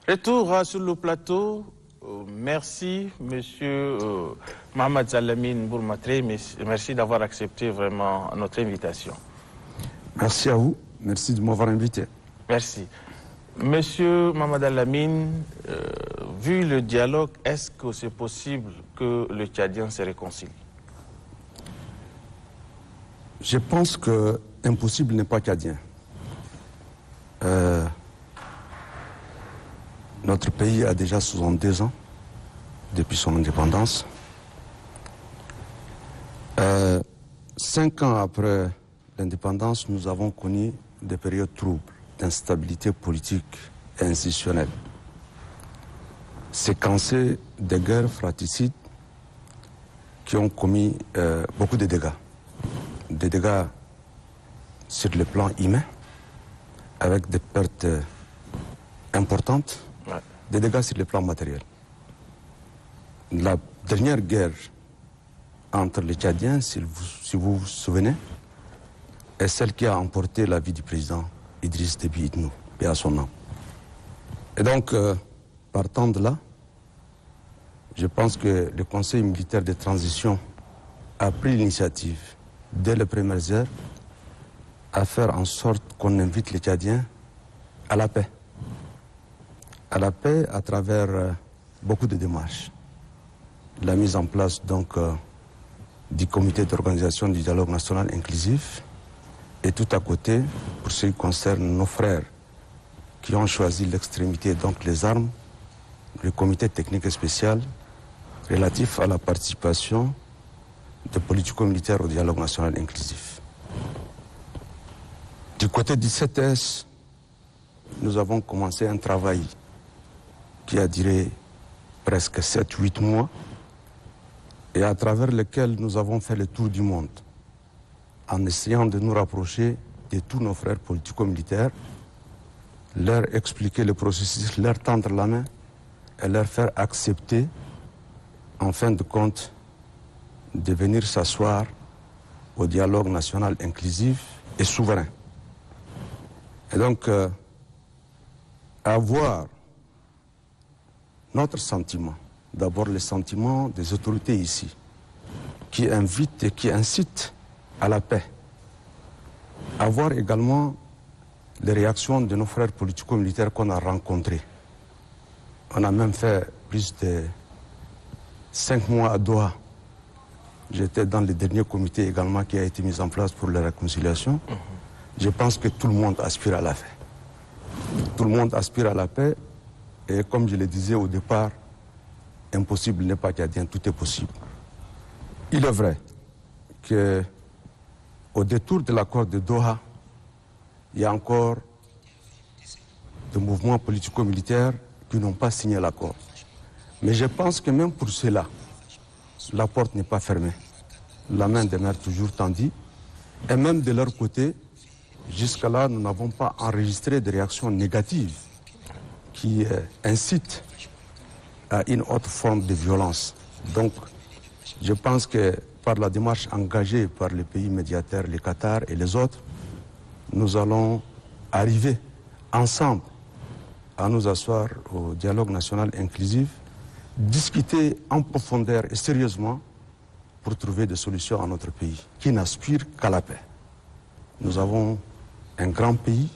Retour sur le plateau. Merci, monsieur Mohamed Zalamine Bourmatré. Merci d'avoir accepté vraiment notre invitation. Merci à vous. Merci de m'avoir invité. Merci. Monsieur Mohamed Zalamine, vu le dialogue, est-ce que c'est possible que le Tchadien se réconcilie? Je pense que impossible n'est pas tchadien. Notre pays a déjà 62 ans depuis son indépendance. 5 ans après l'indépendance, nous avons connu des périodes troubles, d'instabilité politique et institutionnelle, séquencées de guerres fratricides qui ont commis beaucoup de dégâts. Des dégâts sur le plan humain, avec des pertes importantes, des dégâts sur le plan matériel. La dernière guerre entre les Tchadiens, si vous vous souvenez, est celle qui a emporté la vie du président Idriss Déby Itno, paix à son nom. Et donc, partant de là, je pense que le Conseil militaire de transition a pris l'initiative, dès les premières heures, à faire en sorte qu'on invite les Tchadiens à la paix. À la paix à travers beaucoup de démarches. La mise en place donc du comité d'organisation du dialogue national inclusif et tout à côté, pour ce qui concerne nos frères qui ont choisi l'extrémité, donc les armes, le comité technique spécial relatif à la participation des politico-militaires au dialogue national inclusif. Du côté du CTS, nous avons commencé un travail qui a duré presque 7-8 mois et à travers lequel nous avons fait le tour du monde en essayant de nous rapprocher de tous nos frères politico-militaires, leur expliquer le processus, leur tendre la main et leur faire accepter, en fin de compte, de venir s'asseoir au dialogue national inclusif et souverain. Et donc, avoir notre sentiment, d'abord le sentiment des autorités ici, qui invitent et qui incitent à la paix. Avoir également les réactions de nos frères politico-militaires qu'on a rencontrés. On a même fait plus de 5 mois à Doha. J'étais dans le dernier comité également qui a été mis en place pour la réconciliation. Je pense que tout le monde aspire à la paix. Tout le monde aspire à la paix. Et comme je le disais au départ, impossible n'est pas tchadien, tout est possible. Il est vrai qu'au détour de l'accord de Doha, il y a encore des mouvements politico-militaires qui n'ont pas signé l'accord. Mais je pense que même pour cela, la porte n'est pas fermée. La main demeure toujours tendue. Et même de leur côté, jusqu'à là, nous n'avons pas enregistré de réactions négatives qui incitent à une autre forme de violence. Donc, je pense que par la démarche engagée par les pays médiateurs, le Qatar et les autres, nous allons arriver ensemble à nous asseoir au dialogue national inclusif, discuter en profondeur et sérieusement pour trouver des solutions à notre pays, qui n'aspire qu'à la paix. Nous avons un grand pays,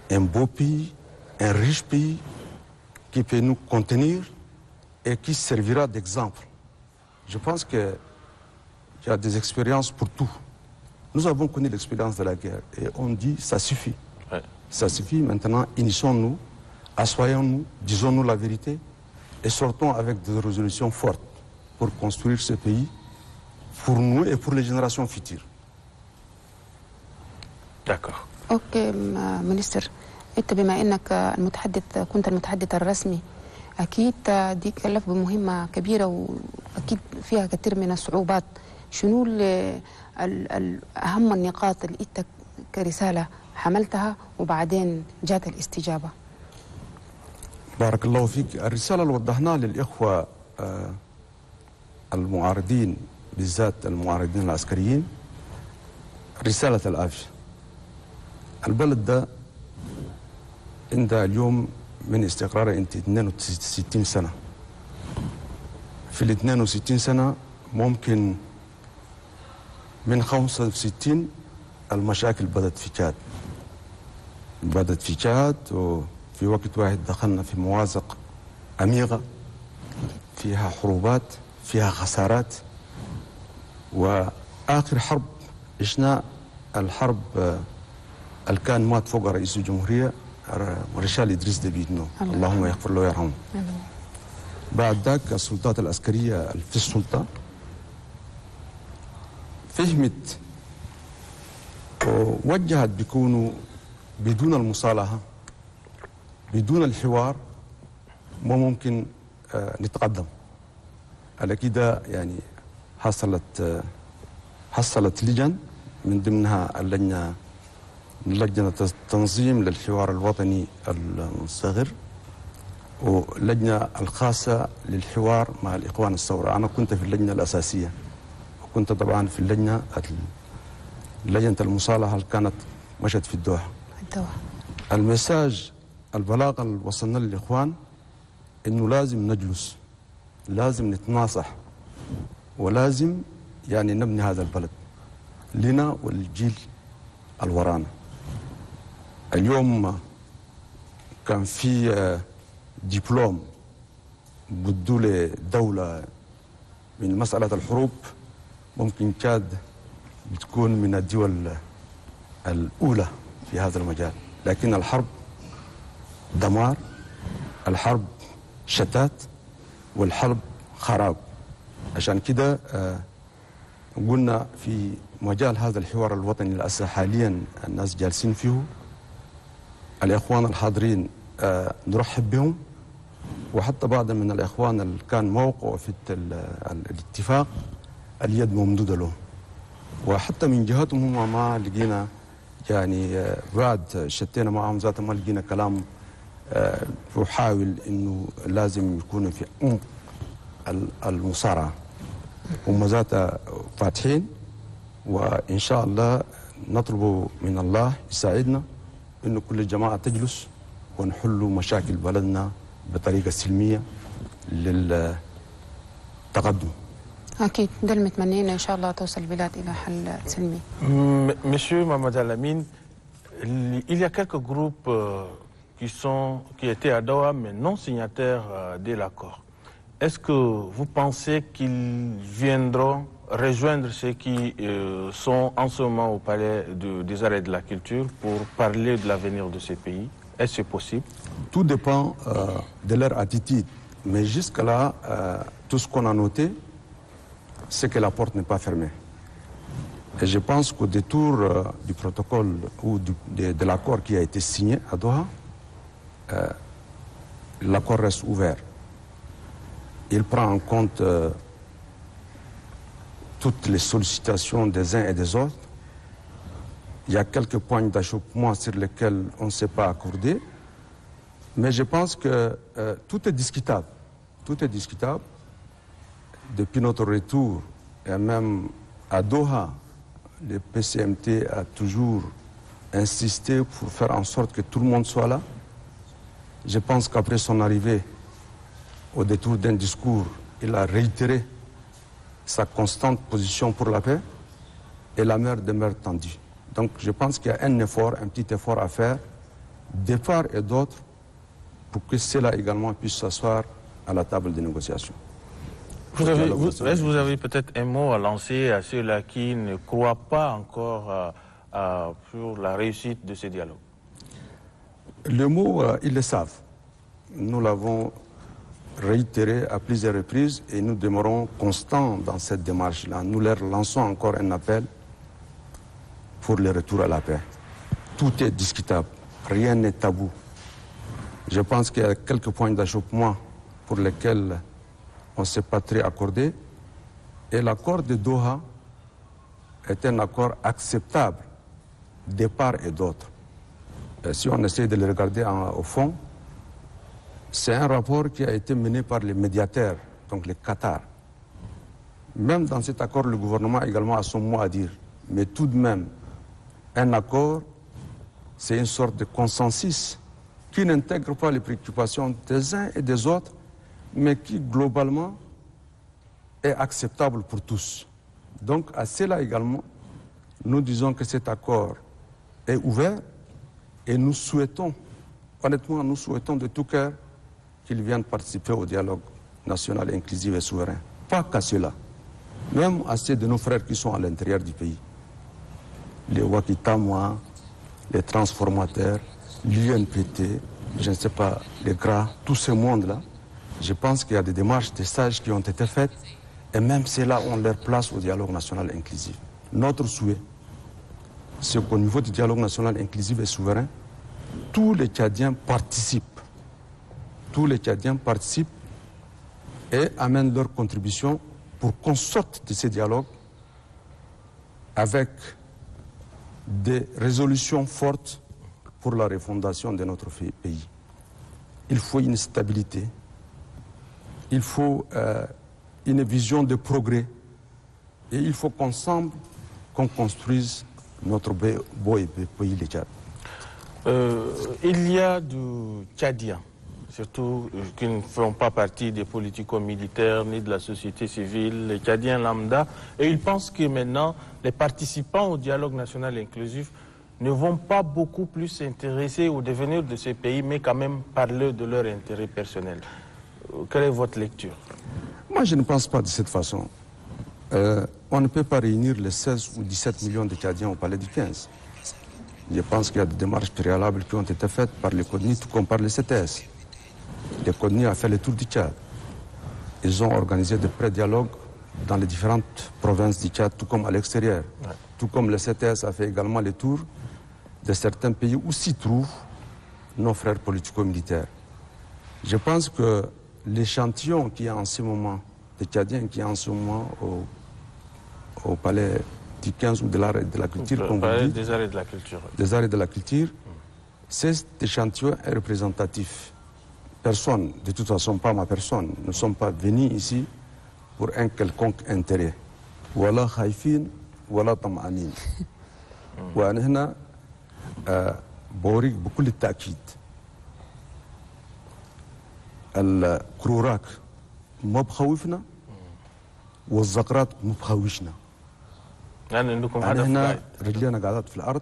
un beau pays, un riche pays qui peut nous contenir et qui servira d'exemple. Je pense qu'il y a des expériences pour tout. Nous avons connu l'expérience de la guerre et on dit ça suffit. Ouais. Ça suffit, maintenant initions-nous, assoyons-nous, disons-nous la vérité et sortons avec des résolutions fortes pour construire ce pays pour nous et pour les générations futures. D'accord. اوكي مينستر، انت بما انك كنت المتحدث الرسمي، اكيد دي كلف بمهمه كبيره واكيد فيها كثير من الصعوبات. شنو اهم النقاط اللي انت كرساله حملتها وبعدين جات الاستجابه؟ بارك الله فيك. الرساله اللي وضحناها للاخوه المعارضين، بالذات المعارضين العسكريين، رساله العافيه. البلد ده عندها اليوم من استقرار انت 62 سنة. في ال 62 سنة ممكن من 65 المشاكل بدت في تشاد. بدت في تشاد وفي وقت واحد دخلنا في موازق عميقة فيها حروبات فيها خسارات. وآخر حرب عشنا الحرب اللي كان مات فوق رئيس الجمهورية مارشال إدريس ديبي إتنو اللهم يغفر له ويرحمه. بعد ذاك السلطات العسكرية في السلطة فهمت ووجهت بيكونوا بدون المصالحة بدون الحوار ما ممكن نتقدم. على كده يعني حصلت لجن من ضمنها لجنة التنظيم للحوار الوطني المصغر ولجنة الخاصة للحوار مع الإخوان الثورة. أنا كنت في اللجنة الأساسية وكنت طبعا في لجنة المصالحة اللي كانت مشت في الدوحة. المساج البلاغ اللي وصلنا للإخوان إنه لازم نجلس لازم نتناصح ولازم يعني نبني هذا البلد لنا والجيل الورانا. اليوم كان في دبلوم بدوا لدولة من مسألة الحروب ممكن تشاد بتكون من الدول الأولى في هذا المجال. لكن الحرب دمار الحرب شتات والحرب خراب. عشان كده قلنا في مجال هذا الحوار الوطني الأساسي حاليا الناس جالسين فيه الإخوان الحاضرين نرحب بهم وحتى بعض من الإخوان اللي كان موقعه في الاتفاق اليد ممدودة لهم وحتى من جهتهم هم ما لقينا يعني بعد شتينا معهم ذاتهم ما لقينا كلام يحاول انه لازم يكون في عمق المصارعه. هم ذات فاتحين وان شاء الله نطلب من الله يساعدنا انه كل الجماعه تجلس ونحل مشاكل بلدنا بطريقه سلميه للتقدم. أكيد ده اللي متمنينا إن شاء الله توصل البلاد إلى حل سلمي. Monsieur Mohamed Alamine, il y a quelques groupes qui étaient à Doha mais non signataires de l'accord. Est-ce que vous pensez qu'ils viendront rejoindre ceux qui sont en ce moment au palais des arts et de la culture pour parler de l'avenir de ces pays? Est-ce que c'est possible? Tout dépend de leur attitude. Mais jusque-là, tout ce qu'on a noté, c'est que la porte n'est pas fermée. Et je pense qu'au détour du protocole ou de l'accord qui a été signé à Doha, l'accord reste ouvert. Il prend en compte toutes les sollicitations des uns et des autres. Il y a quelques points d'achoppement sur lesquels on ne s'est pas accordé. Mais je pense que tout est discutable. Tout est discutable. Depuis notre retour, et même à Doha, le PCMT a toujours insisté pour faire en sorte que tout le monde soit là. Je pense qu'après son arrivée, au détour d'un discours, il a réitéré sa constante position pour la paix et la mer demeure tendue. Donc je pense qu'il y a un petit effort à faire, de part et d'autre, pour que cela également puisse s'asseoir à la table des négociations. Est-ce que vous avez peut-être un mot à lancer à ceux-là qui ne croient pas encore sur la réussite de ce dialogue? Le mot, ils le savent. Nous l'avons réitéré à plusieurs reprises et nous demeurons constants dans cette démarche-là. Nous leur lançons encore un appel pour le retour à la paix. Tout est discutable, rien n'est tabou. Je pense qu'il y a quelques points d'achoppement pour lesquels on ne s'est pas très accordé. Et l'accord de Doha est un accord acceptable de part et d'autre. Si on essaie de le regarder au fond, c'est un rapport qui a été mené par les médiateurs, donc le Qatar. Même dans cet accord, le gouvernement également a son mot à dire. Mais tout de même, un accord, c'est une sorte de consensus qui n'intègre pas les préoccupations des uns et des autres, mais qui globalement est acceptable pour tous. Donc à cela également, nous disons que cet accord est ouvert et nous souhaitons, honnêtement, nous souhaitons de tout cœur qu'ils viennent participer au dialogue national inclusif et souverain. Pas qu'à cela, même à ceux de nos frères qui sont à l'intérieur du pays. Les Wakitamois, les transformateurs, l'UNPT, je ne sais pas, les GRA, tout ce monde-là. Je pense qu'il y a des démarches, des stages qui ont été faites et même ceux-là ont leur place au dialogue national inclusif. Notre souhait, c'est qu'au niveau du dialogue national inclusif et souverain, tous les Tchadiens participent. Tous les Tchadiens participent et amènent leur contribution pour qu'on sorte de ces dialogues avec des résolutions fortes pour la refondation de notre pays. Il faut une stabilité, il faut une vision de progrès et il faut qu'ensemble, qu'on construise notre beau et pays, le Tchad. Il y a du Tchadien, surtout qui ne font pas partie des politico-militaires ni de la société civile, les Tchadiens lambda, et ils pensent que maintenant, les participants au dialogue national inclusif ne vont pas beaucoup plus s'intéresser au devenir de ces pays, mais quand même parler de leur intérêt personnel. Quelle est votre lecture? Moi, je ne pense pas de cette façon. On ne peut pas réunir les 16 ou 17 millions de Tchadiens au Palais du 15. Je pense qu'il y a des démarches préalables qui ont été faites par les CODNI, tout comme par les CTS. Les CODNI ont fait le tour du Tchad. Ils ont organisé de pré-dialogues dans les différentes provinces du Tchad, tout comme à l'extérieur. Ouais. Tout comme le CTS a fait également le tour de certains pays où s'y trouvent nos frères politico-militaires. Je pense que l'échantillon qui est en ce moment, des Tchadiens qui est en ce moment au palais du 15 ou de l'art et de la culture, comme vous dites, des arts et de la culture. Des arts et de la culture, cet échantillon est représentatif. Personne, de toute façon pas ma personne, nous ne sommes pas venus ici pour un quelconque intérêt. Voilà khaifin, voilà tam'anin. وأنا هنا بوريك بكل التأكيد الكروراك ما بخوفنا والزقرات ما بخوشنا. يعني عندكم أنا هدف هنا واحد. رجلينا قاعدات في الأرض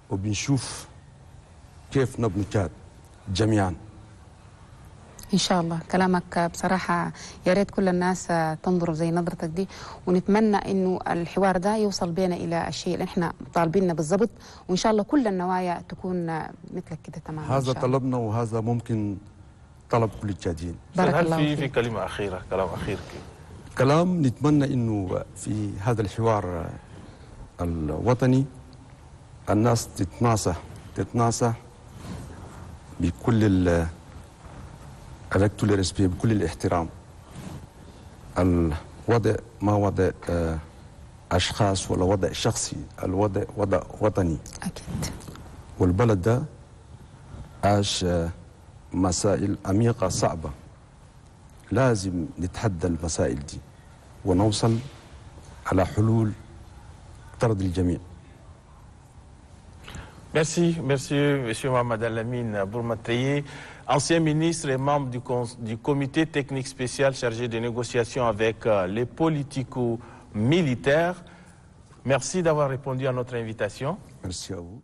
وبنشوف كيف نبني تشاد جميعا. إن شاء الله كلامك بصراحة يا ريت كل الناس تنظر زي نظرتك دي، ونتمنى إنه الحوار ده يوصل بينا إلى الشيء اللي إحنا طالبينه بالضبط، وإن شاء الله كل النوايا تكون مثلك كده تماما. هذا طلبنا وهذا ممكن طلب كل التشاديين. بارك هل الله في فيك. كلمة أخيرة، كلام أخير كلام نتمنى إنه في هذا الحوار الوطني الناس تتناصح بكل avec tout le respect, بكل الاحترام. الوضع ما وضع أشخاص ولا وضع شخصي، الوضع وضع وطني. أكيد. والبلد ده عاش مسائل عميقة صعبة. لازم نتحدى المسائل دي ونوصل على حلول ترضي الجميع. Merci, monsieur Mohamed Alamine Bourmatrié, ancien ministre et membre du comité technique spécial chargé des négociations avec les politico-militaires. Merci d'avoir répondu à notre invitation. Merci à vous.